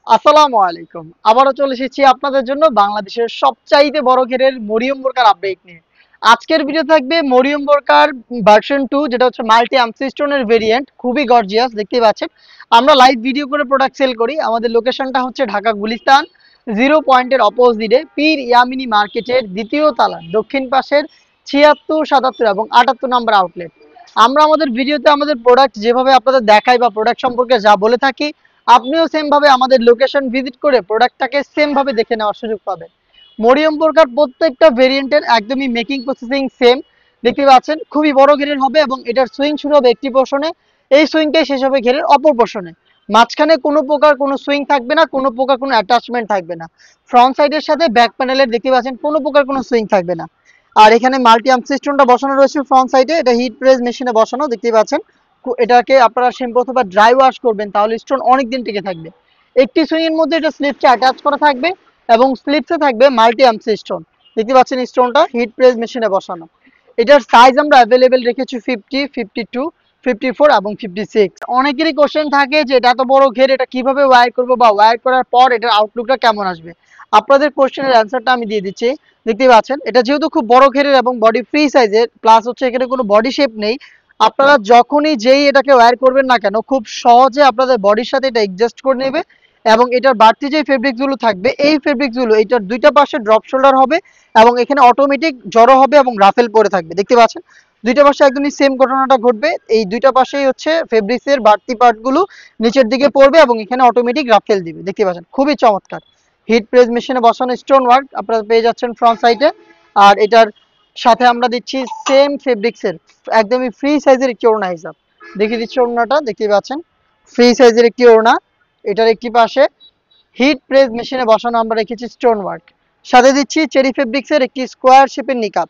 আসসালামু আলাইকুম। আবারও চলে এসেছি আপনাদের জন্য বাংলাদেশের সবচাইতে বড় ঘেরের মরিয়ম বোরকার আপডেট নিয়ে। আজকের ভিডিও থাকবে মরিয়ম বোরকার ভার্সন 2, যেটা হচ্ছে মাল্টি আমসিস্টোনের ভেরিয়েন্ট, খুবই গর্জিয়াস দেখতেই পাচ্ছেন। আমরা লাইভ ভিডিও করে প্রোডাক্ট সেল করি। আমাদের লোকেশনটা হচ্ছে ঢাকা গুলিস্তান জিরো পয়েন্টের অপোজিটে পীর ইয়ামিনী মার্কেটের দ্বিতীয় তালা দক্ষিণ পাশের ৭৬, ৭৭ এবং ৭৮ নম্বর আউটলেট। আমরা আমাদের ভিডিওতে আমাদের প্রোডাক্ট যেভাবে আপনাদের দেখাই বা প্রোডাক্ট সম্পর্কে যা বলে থাকি, আপনিও সেম ভাবে আমাদের লোকেশন ভিজিট করে প্রোডাক্টটাকে সেম ভাবে দেখে নেওয়ার সুযোগ পাবেন। মরিয়ম বোরকার প্রত্যেকটা ভেরিয়েন্টের একদমই মেকিং প্রসেসিং সেম। দেখতে পাচ্ছেন খুবই বড় ঘেরের হবে এবং এটার সুইং শুরু হবে একটি পোর্শনে, এই সুইংটাই শেষ হবে ঘেরের অপর পোর্শনে। মাঝখানে কোনো প্রকার কোনো সুইং থাকবে না, কোনো প্রকার কোনো অ্যাটাচমেন্ট থাকবে না। ফ্রন্ট সাইডের সাথে ব্যাক প্যানেলের দেখতে পাচ্ছেন কোনো প্রকার কোনো সুইং থাকবে না। আর এখানে মাল্টি আর্ম সিস্টেমটা বসানো রয়েছে ফ্রন্ট সাইডে, এটা হিট প্রেস মেশিনে বসানো দেখতেই পাচ্ছেন। এটাকে আপনারা শ্যাম্পু অথবা ড্রাই ওয়াশ করবেন, তাহলে স্টোন অনেক দিন টিকে থাকবে। একটি সুইং এর মধ্যে এটা স্লিপসে অ্যাটাচ করা থাকবে এবং স্লিপসে থাকবে মাল্টি আর্মস স্টোন। দেখতে পাচ্ছেন স্টোনটা হিট প্রেস মেশিনে বসানো। এটার সাইজ আমরা অ্যাভেলেবেল রেখেছি 50, 52, 54 এবং 56। অনেকেরই কোশ্চেন থাকে যে এটা এত বড় ঘের, এটা কিভাবে ওয়্যার করবো বা ওয়্যার করার পর এটার আউটলুকটা কেমন আসবে। আপনাদের কোশ্চেনের অ্যান্সারটা আমি দিয়ে দিচ্ছি। দেখতেই পাচ্ছেন এটা যেহেতু খুব বড় ঘেরের এবং বডি ফ্রি সাইজের, প্লাস হচ্ছে এখানে কোনো বডি শেপ নেই। আপনারা যখনই যেই এটাকে ওয়্যার করবেন না কেন, খুব সহজে আপনাদের বডির সাথে এটা অ্যাডজাস্ট করে নেবে। এবং এটার বাড়তি যে ফেব্রিক্স গুলো থাকবে, এই ফেব্রিক্স গুলো এটার দুইটা পাশে ড্রপ শোল্ডার হবে এবং এখানে অটোমেটিক জড়ো হবে এবং রাফেল পরে থাকবে। দেখতে পাচ্ছেন দুইটা পাশে একদমই সেম ঘটনাটা ঘটবে। এই দুইটা পাশেই হচ্ছে ফেব্রিক্সের বাড়তি পার্ট গুলো নিচের দিকে পড়বে এবং এখানে অটোমেটিক রাফেল দিবে। দেখতে পাচ্ছেন খুবই চমৎকার। হিট প্রেস মেশিনে বসানো স্টোন ওয়ার্ক আপনারা পেয়ে যাচ্ছেন ফ্রন্ট সাইডে। আর এটার সাথে আমরা দিচ্ছি সেম ফেব্রিক্সের একদমই ফ্রি সাইজের একটি ওড়না হিসাব। দেখিয়ে দিচ্ছি ওড়নাটা, দেখতে পাচ্ছেন ফ্রি সাইজের একটি ওড়না। এটার একটি পাশে হিট প্রেস মেশিনে বসানো আমরা রেখেছি স্টোন ওয়ার্ক। সাথে দিচ্ছি চেরি ফেব্রিক্সের একটি স্কোয়ার শেপের নিকাপ।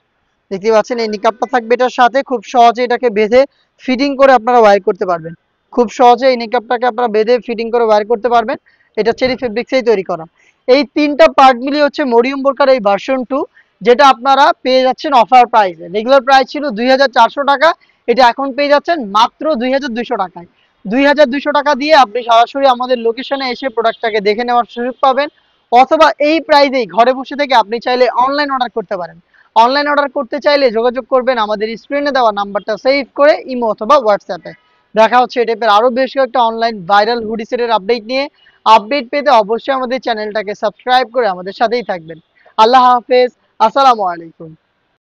দেখতে পাচ্ছেন এই নিকাপটা থাকবে এটার সাথে, খুব সহজে এটাকে বেঁধে ফিটিং করে আপনারা ওয়্যার করতে পারবেন। খুব সহজে এই নিকাপটাকে আপনারা বেঁধে ফিটিং করে ওয়্যার করতে পারবেন। এটা চেরি ফেব্রিক্সেই তৈরি করা। এই তিনটা পার্ট মিলিয়ে হচ্ছে মরিয়ম বোরকার এই ভার্সন 2, যেটা আপনারা পেয়ে যাচ্ছেন অফার প্রাইসে। রেগুলার প্রাইস ছিল ২৪০০ টাকা, এটা এখন পেয়ে যাচ্ছেন মাত্র ২২০০ টাকায়। ২২০০ টাকা দিয়ে আপনি সরাসরি আমাদের লোকেশনে এসে প্রোডাক্টটাকে দেখে নেওয়ার সুযোগ পাবেন। অথবা এই প্রাইসেই ঘরে বসে থেকে আপনি চাইলে অনলাইন অর্ডার করতে পারেন। অনলাইন অর্ডার করতে চাইলে যোগাযোগ করবেন আমাদের স্ক্রিনে দেওয়া নাম্বারটা সেভ করে ইমো অথবা হোয়াটসঅ্যাপে। দেখা হচ্ছে এই টাইপের আরো বেশ কয়েকটা অনলাইন ভাইরাল হুডি সেটের আপডেট নিয়ে। আপডেট পেতে অবশ্যই আমাদের চ্যানেলটাকে সাবস্ক্রাইব করে আমাদের সাথেই থাকবেন। আল্লাহ হাফেজ, আসসালামু আলাইকুম।